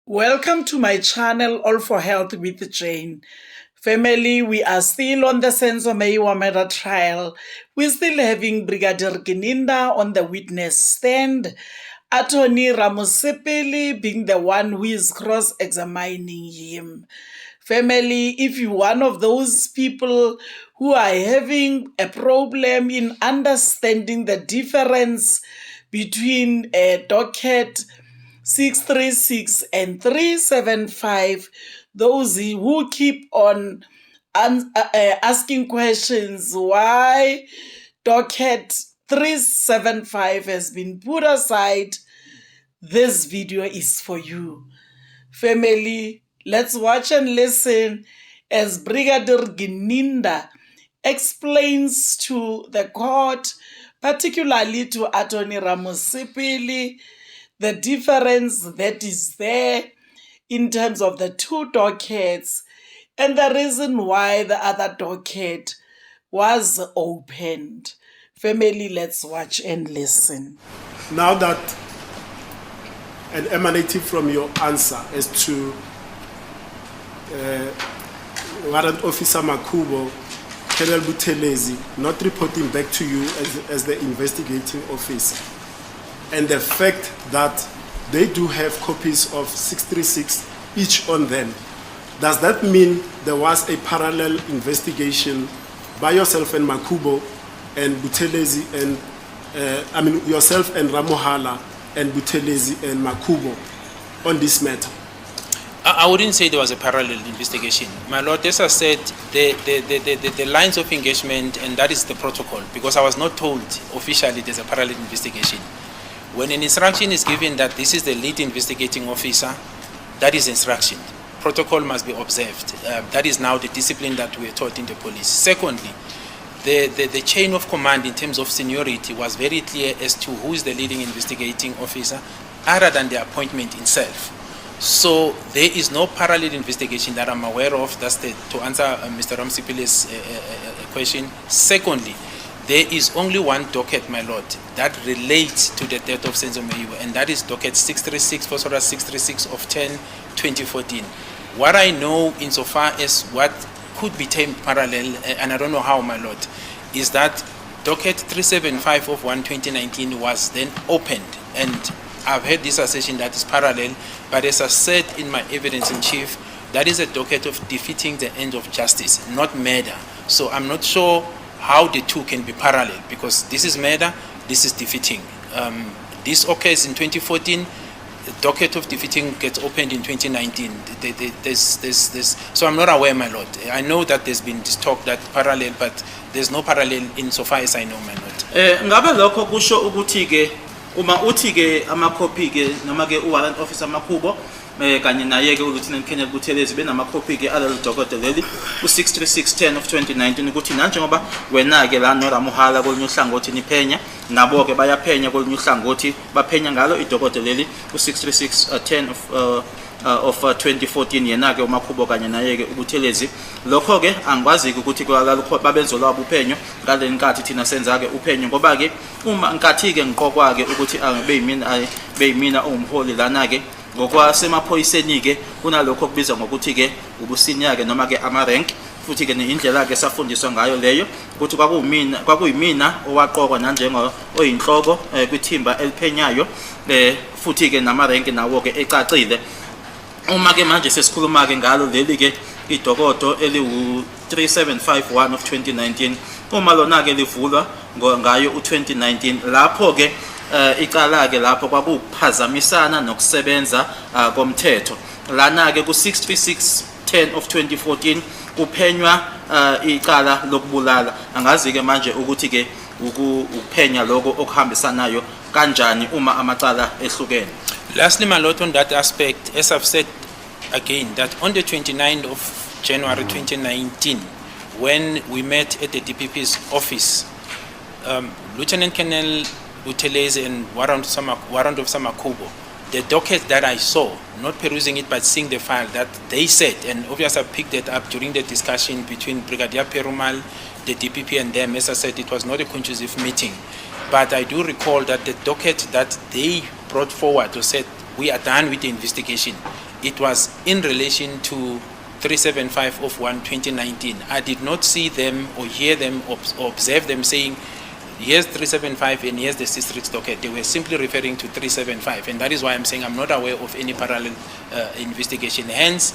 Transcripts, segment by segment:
Welcome to my channel, All for Health with Jane. Family, we are still on the Senzo Meyiwa trial. We're still having Brigadier Gininda on the witness stand. Attorney Ramosepeli being the one who is cross-examining him. Family, if you're one of those people who are having a problem in understanding the difference between a docket 636 and 375, those who keep on asking questions why docket 375 has been put aside, this video is for you. Family, let's watch and listen as Brigadier Gininda explains to the court, particularly to Attorney Ramosepeli, the difference that is there in terms of the two dockets and the reason why the other docket was opened. Family, let's watch and listen. Now that and emanating from your answer as to Warrant Officer Makubo, Colonel Buthelezi not reporting back to you as the investigating officer, and the fact that they do have copies of 636 each on them, does that mean there was a parallel investigation by yourself and Makubo and Buthelezi and yourself and Ramohala and Buthelezi and Makubo on this matter? I wouldn't say there was a parallel investigation. My Lord, as I said, the lines of engagement, and that is the protocol, because I was not told officially there's a parallel investigation. When an instruction is given that this is the lead investigating officer, that is instruction. Protocol must be observed. That is now the discipline that we are taught in the police. Secondly, the chain of command in terms of seniority was very clear as to who is the leading investigating officer, other than the appointment itself. So there is no parallel investigation that I'm aware of. That's to answer Mr. Ramosepeli's question. Secondly, there is only one docket, my Lord, that relates to the death of Senzo Meyiwa, and that is docket 636, phosphorus 636 of 10/2014. What I know insofar as what could be termed parallel, and I don't know how, my Lord, is that docket 375 of 1/2019 was then opened, and I've heard this assertion that is parallel, but as I said in my evidence in chief, that is a docket of defeating the end of justice, not murder. So I'm not sure how the two can be parallel, because this is murder, this is defeating. This occurs in 2014, the docket of defeating gets opened in 2019. So I'm not aware, my Lord. I know that there's been this talk that parallel, but there's no parallel insofar as I know, my Lord. Ngabe lokho kusho ukuthi ke uma uthi ke amakhophi ke noma ke uwarrant officer Makubo kanye naye ke uLieutenant Colonel Buthelezi benamakhophi ke alelo dokodo leli ku-63610 of 2019 ukuthi nanjengoba wena ke la noRamohala kolunye uhlangothi niphenya nabo ke bayaphenya kolunye uhlangothi baphenya ngalo idokodo leli ku-63610 of 2014 yena ke uMakubo kanye naye ke uButhelezi. Lokho ke angikwazi ukuthi kwalalo babenzo lwabo uphenyo ngale nkathi thina senza ke uphenyo, ngoba ke uma nkathi ke ngiqokwa ke ukuthi beyimina umholi lana ke ngokwasemaphoyiseni ke kunalokho kubizwa ngokuthi ke ubusinya ke noma ke ama-rank, futhi ke indlela ke safundiswa ngayo leyo ukuthi kwakuyimina owaqokwa nanjengo oyinhloko kwithimba eliphenyayo, futhi ke nama-rank nawo ke ecacile. Uma ke manje sesikhuluma ke ngalo leli ke idokodo eliwu-3751 of 2019, uma lona ke livulwa ngayo u-2019, lapho ke icala ke lapho kwakuphazamisana nokusebenza komthetho. Lana ke ku-63610 of 2014 kuphenywa icala lokubulala. Angazi ke manje ukuthi ke ukuphenya lokho okuhambisanayo kanjani uma amacala ehlukene. Lastly, my Lord, on that aspect, as I've said again, that on the 29th of January 2019, when we met at the DPP's office, Lieutenant Colonel Buthelezi and Warrant Officer Makubo, the docket that I saw, not perusing it but seeing the file, that they said, and obviously I picked it up during the discussion between Brigadier Perumal, the DPP and them. As I said, it was not a conducive meeting, but I do recall that the docket that they brought forward or said we are done with the investigation. It was in relation to 375 of 2019. I did not see them or hear them or observe them saying, here's 375 and here's the 6 docket. They were simply referring to 375, and that is why I'm saying I'm not aware of any parallel investigation. Hence,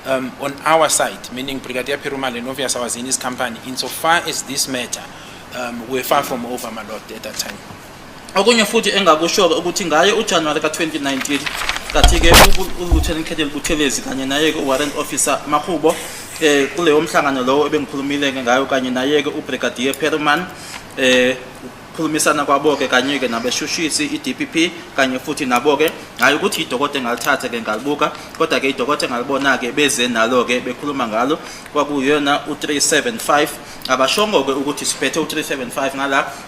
on our side, meaning Brigadier Perumal and Novias was in his company, insofar as this matter, we're far from over, my lord, at that time. Okunye futhi engakusho ukuthi ngaye uJanuary ka2019 kathi ke uLieutenant Colonel Buthelezi kanye naye ke warrant officer Makhubo kuleyo mhlangano lowo ebengikhulumile ngayo kanye naye ke uBrigadier Perumal khulumisana kwabo ke kanye ke nabeshushisi iDPP kanye futhi nabo ke ngayo ukuthi iDokote ngalithatha ke ngalibuka kodwa ke iDokote ngalibona ke beze nalo ke bekhuluma ngalo kwakuyona u375 abashongo ke ukuthi siphethe u375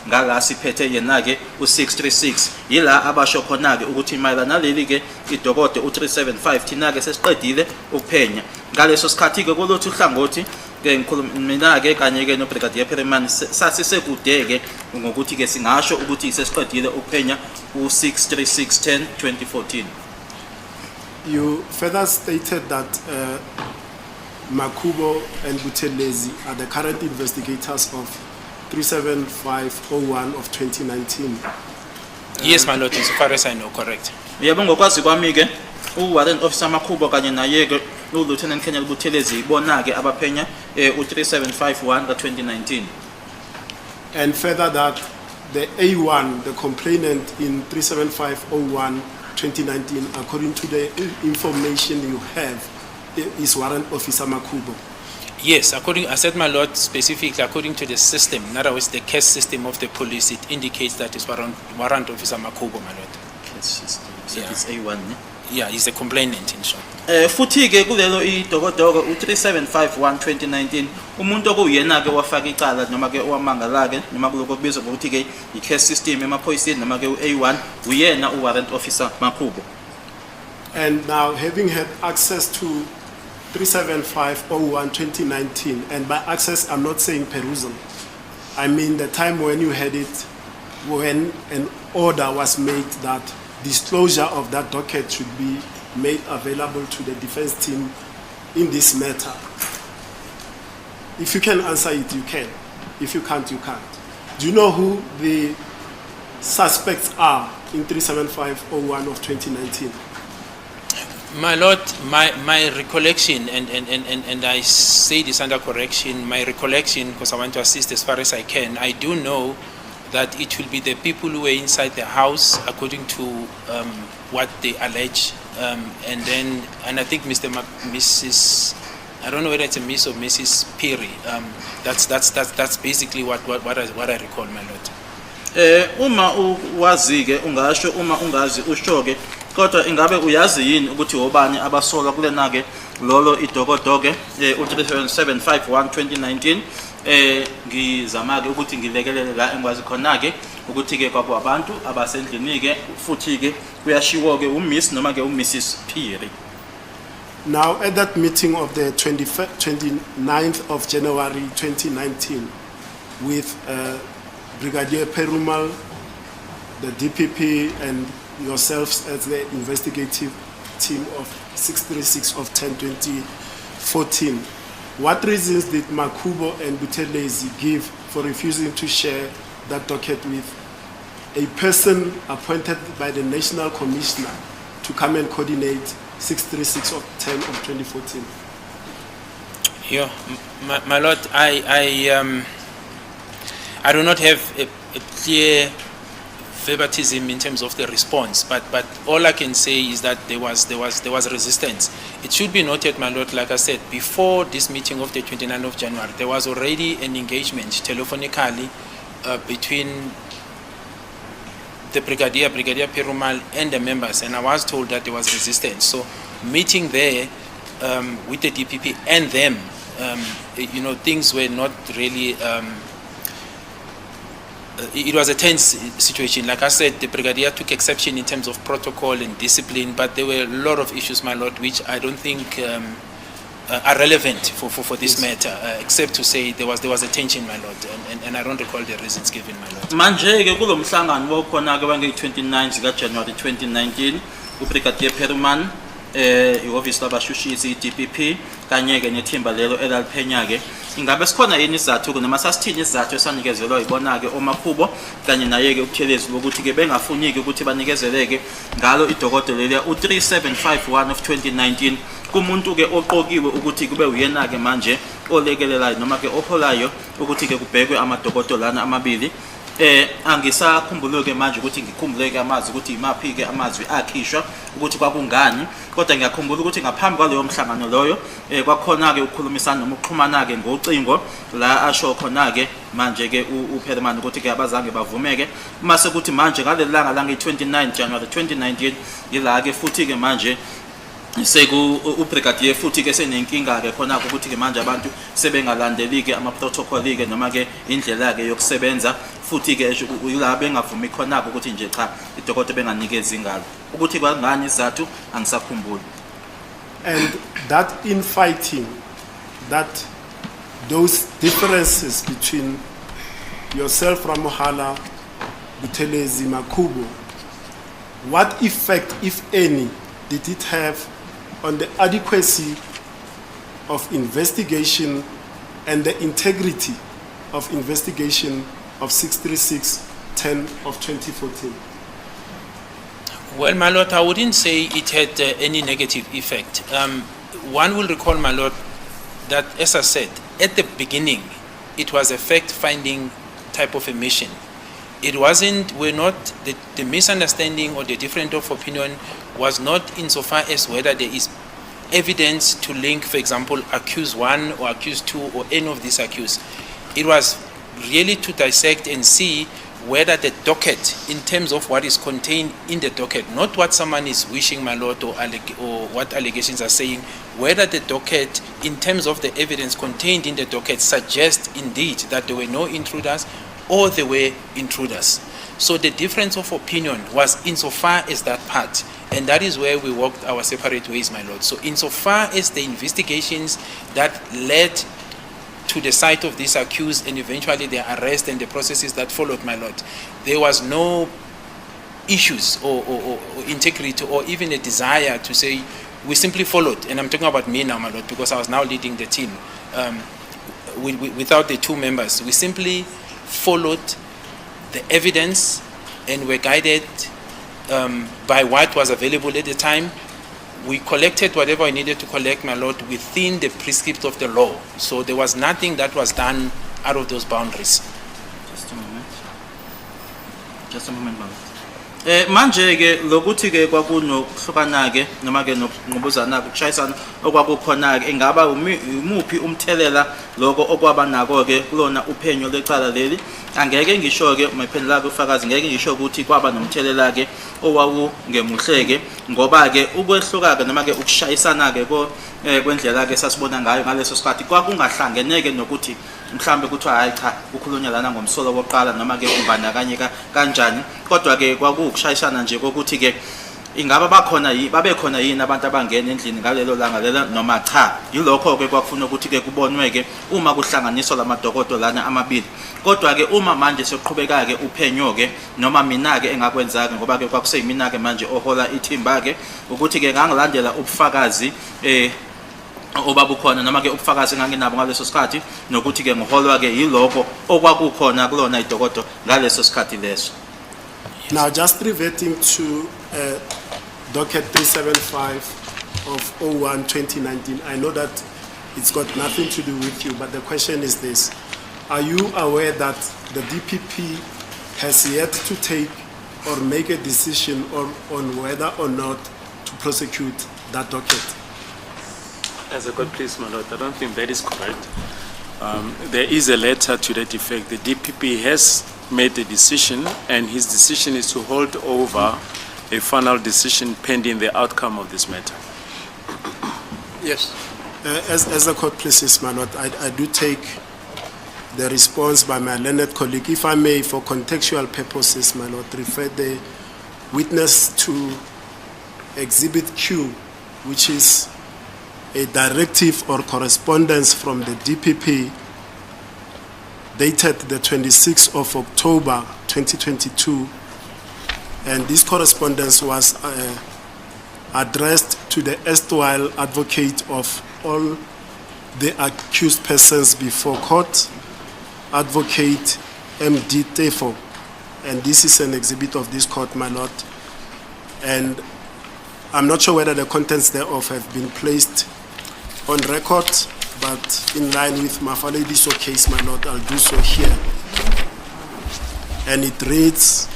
ngala siphethe yena ke u636 yila abasho khona ke ukuthi mayelana naleli ke iDokote u375 thina ke sesiqedile ukuphenya ngaleso sikhathi ke kolothu uhlangothi ke ngikhuluma mina ke kanye ke noBrigadier Perumal sasisekude ke ngokuthi ke singasho ukuthi sesiqedile ukuphenya u63610 2014. You further stated that Makhubo and Buthelezi are the current investigators of 37501 of 2019. Yes, my lord, as far as I know, correct. Yebo ngokwazi kwami ke uwarrant officer Makhubo kanye naye ke uLieutenant Colonel Buthelezi bona ke abaphenya u3751 ka2019. And further that the A1, the complainant in 37501 2019, according to the information you have, is warrant officer Makhubo. Yes, I said, my lord, specifically according to the system, in other words, the case system of the police, it indicates that it's warrant officer Makhubo, my lord. Case system. So it's A1, ne? Yeah, he's a complainant in short. Futhi ke kulelo iDokodo u3751 2019 umuntu okuyena ke wafaka icala noma ke owamangala ke noma kuloko kubizwa ukuthi ke i-case system emaphoyiseni noma ke u-A1 uyena uwarrant officer Makhubo. And now, having had access to 37501 2019, and by access I'm not saying perusal, I mean the time when you had it, when an order was made that disclosure of that docket should be made available to the defense team in this matter. If you can answer it, you can. If you can't, you can't. Do you know who the suspects are in 37501 of 2019? My lord, my recollection, and I say this under correction, my recollection, because I want to assist as far as I can, I do know that it will be the people who were inside the house, according to what they allege, and I think Mrs. I don't know whether it's a Miss or Mrs. Perry. That's basically what I recall, my lord. Uma uwazi ke ungasho uma ungazi ushoke kodwa ingabe uyazi yini ukuthi obani abasolwa kulena ke lolo iDokodo u3751 2019 ngizama ke ukuthi ngilekelele la engwazi khona ke ukuthi ke kwabantu abasendlini ke futhi ke kuyashiwo ke uMiss noma ke uMrs Phiri. Now, at that meeting of the 29th of January 2019 with Brigadier Perumal, the DPP, and yourselves as the investigative team of 636 of 10/2014, what reasons did Makhubo and Buthelezi give for refusing to share that docket with a person appointed by the National Commissioner to come and coordinate 636 of 10 of 2014? Yeah, my lord, I do not have a clear favoritism in terms of the response, but all I can say is that there was resistance. It should be noted, my lord, like I said, before this meeting of the 29th of January, there was already an engagement telephonically between the Brigadier Perumal and the members, and I was told that there was resistance. So meeting there with the DPP and them, things were not really, it was a tense situation. Like I said, the Brigadier took exception in terms of protocol and discipline, but there were a lot of issues, my lord, which I don't think are relevant for this matter, except to say there was a tension, my lord, and I don't recall the reasons given, my lord. Manje ke kulomhlangano wokhona ke bange 29 zika January 2019 uBrigadier Peruman, ihhovisi labashushisi iDPP kanye ke nethimba lelo elalphenya ke ingabe sikhona yini izathu noma sasithini izathu esanikezelwa ibona ke omakhubo kanye naye ke ubuthelezi ukuthi ke bengafuniki ukuthi banikezeleke ngalo idokotela leli u3751 of 2019 kumuntu ke oqokiwe ukuthi kube uyena ke manje olekelelayo noma ke oholayo ukuthi ke kubhekwe amadokotela lana amabili angisakhumbuluke manje ukuthi ngikhumbuleke amazwi ukuthi imaphi ke amazwi akhishwa ukuthi kwakungani kodwa ngiyakhumbula ukuthi ngaphambi kwaleyo mhlangano loyo kwakhona ke ukukhulumisana noma ukuxhumana ke ngocingo la asho khona ke manje ke uPherman ukuthi ke abazange bavumeke mase ukuthi manje ngalelanga la nge29 January 2019 yila ke futhi ke manje seku uBrigadier futhi ke senenkinga ke khona ukuthi ke manje abantu sebengalandeli ke ama protocol ke noma ke indlela ke yokusebenza futhi ke la bengavumi khona ukuthi nje cha idokotela benganikezi ingalo ukuthi kwangani izathu angisakhumbuli. And that infighting, that those differences between yourself Ramohala, Buthelezi, Makhubo, what effect if any did it have on the adequacy of investigation and the integrity of investigation of 636-10 of 2014? Well, my lord, I wouldn't say it had any negative effect. One will recall, my lord, that as I said, at the beginning, it was a fact-finding type of a mission. It wasn't, the misunderstanding or the difference of opinion was not insofar as whether there is evidence to link, for example, accused 1 or accused 2 or any of these accused. It was really to dissect and see whether the docket, in terms of what is contained in the docket, not what someone is wishing, my lord, or what allegations are saying, whether the docket, in terms of the evidence contained in the docket, suggests indeed that there were no intruders or there were intruders. So the difference of opinion was insofar as that part, and that is where we walked our separate ways, my lord. So insofar as the investigations that led to the site of these accused and eventually their arrest and the processes that followed, my lord, there was no issues or integrity or even a desire to say we simply followed. And I'm talking about me now, my lord, because I was now leading the team. Without the two members, we simply followed the evidence and were guided by what was available at the time. We collected whatever we needed to collect, my lord, within the prescript of the law. So there was nothing that was done out of those boundaries. Just a moment. Just a moment, ma'am. Manje ke lokuthi ke kwakunokuhlukana ke noma ke ngobuzana ukushayisana okwakukhona ke ingaba umuphi umthelela lokho okwaba nako ke kulona uphenyo lecala leli angeke ngisho ke umephendula ke ufakazi ngeke ngisho ukuthi kwaba nomthelela ke owawu ngemuhle ke ngoba ke ukwehluka ke noma ke ukushayisana ke kwendlela ke sasibona ngayo ngaleso sikhathi kwakungahlangeneke nokuthi mhlambe kuthiwa hayi cha ukhulunywa lana ngomsolo wokuqala noma ke ubandakanyeka kanjani kodwa ke kwakuukushayisana nje kokuthi ke ingaba babekhona yini abantu abangena endlini ngalelo langa lela noma cha yilokho ke kwakufuna ukuthi ke kubonwe ke uma kuhlanganiswa lamadokotela lana amabili kodwa ke uma manje soqhubeka ke uphenyo ke noma mina ke engakwenza ke ngoba ke kwakuseyimina ke manje ohola ithimba ke ukuthi ke ngangilandela ubufakazi obabukhona noma ke ubufakazi nganginabo ngaleso sikhathi nokuthi ke ngiholwa ke yiloko okwakukhona kulona idokotela ngaleso sikhathi leso. Now just reverting to docket 375 of 01/2019, I know that it's got nothing to do with you, but the question is this: are you aware that the DPP has yet to take or make a decision on whether or not to prosecute that docket? As a court, please, my lord, I don't think that is correct. There is a letter to that effect. The DPP has made a decision, and his decision is to hold over a final decision pending the outcome of this matter. Yes. As a court pleases, my lord, I do take the response by my learned colleague. If I may, for contextual purposes, my lord, refer the witness to Exhibit Q, which is a directive or correspondence from the DPP dated the 26th of October 2022, and this correspondence was addressed to the erstwhile advocate of all the accused persons before court, Advocate M.D. Tefo. And this is an exhibit of this court, my lord. And I'm not sure whether the contents thereof have been placed on record, but in line with Mafaledi's case, my lord, I'll do so here. And it reads,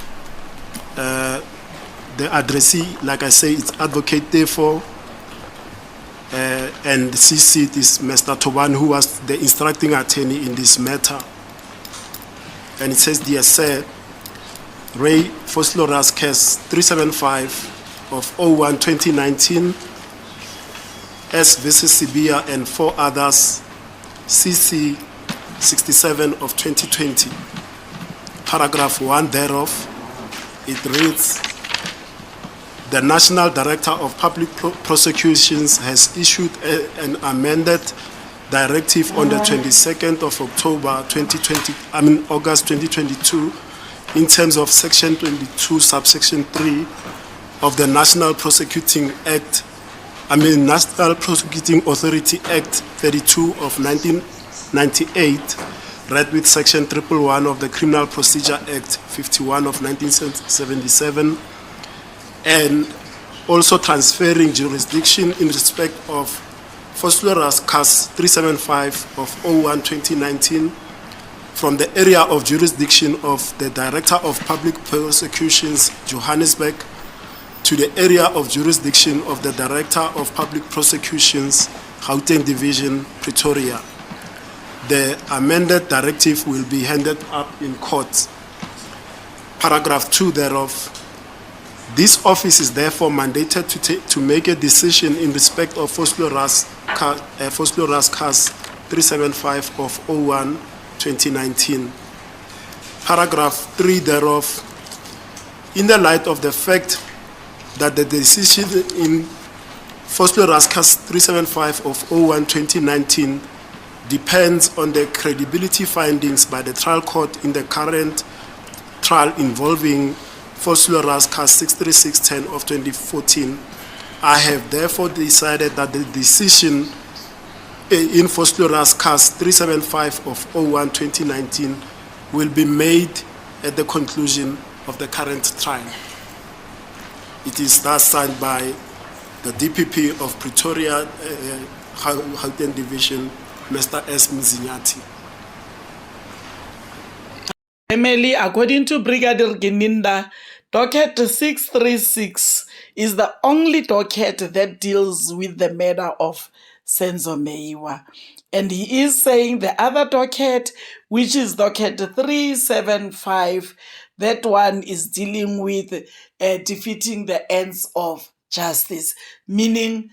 the addressee, like I say, it's Advocate Tefo, and CC is Mr. Toban, who was the instructing attorney in this matter. And it says, dear sir, Ray Foslora's case 375 of 01-2019, S versus Sibia and 4 others, CC 67 of 2020. Paragraph 1 thereof, it reads, the National Director of Public Prosecutions has issued an amended directive on the 22nd of October 2020, August 2022, in terms of Section 22, subsection 3 of the National Prosecuting Authority Act 32 of 1998, read with Section 111 of the Criminal Procedure Act 51 of 1977, and also transferring jurisdiction in respect of Foslora's case 375 of 01-2019 from the area of jurisdiction of the Director of Public Prosecutions, Johannesburg, to the area of jurisdiction of the Director of Public Prosecutions, Gauteng Division, Pretoria. The amended directive will be handed up in court. Paragraph 2 thereof. This office is therefore mandated to make a decision in respect of Foslora's case 375 of 01-2019. Paragraph 3 thereof. In the light of the fact that the decision in Foslora's case 375 of 01-2019 depends on the credibility findings by the trial court in the current trial involving Foslora's case 63610 of 2014, I have therefore decided that the decision in Foslora's case 375 of 01-2019 will be made at the conclusion of the current trial. It is thus signed by the DPP of Pretoria, Gauteng Division, Mr. S. Mzinyati. Family, according to Brigadier Gininda, docket 636 is the only docket that deals with the murder of Senzo Meyiwa. And he is saying the other docket, which is docket 375, that one is dealing with defeating the ends of justice, meaning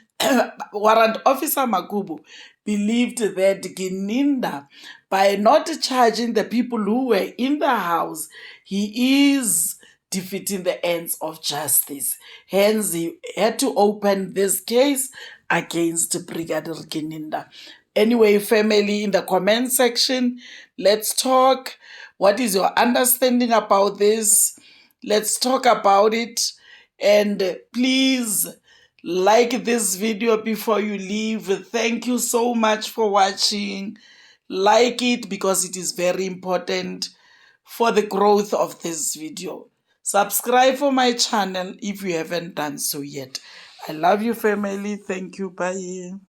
Warrant Officer Makubu believed that Gininda, by not charging the people who were in the house, he is defeating the ends of justice. Hence, he had to open this case against Brigadier Gininda. Anyway, family, in the comment section, let's talk. What is your understanding about this? Let's talk about it. And please like this video before you leave. Thank you so much for watching. Like it because it is very important for the growth of this video. Subscribe for my channel if you haven't done so yet. I love you, family. Thank you. Bye.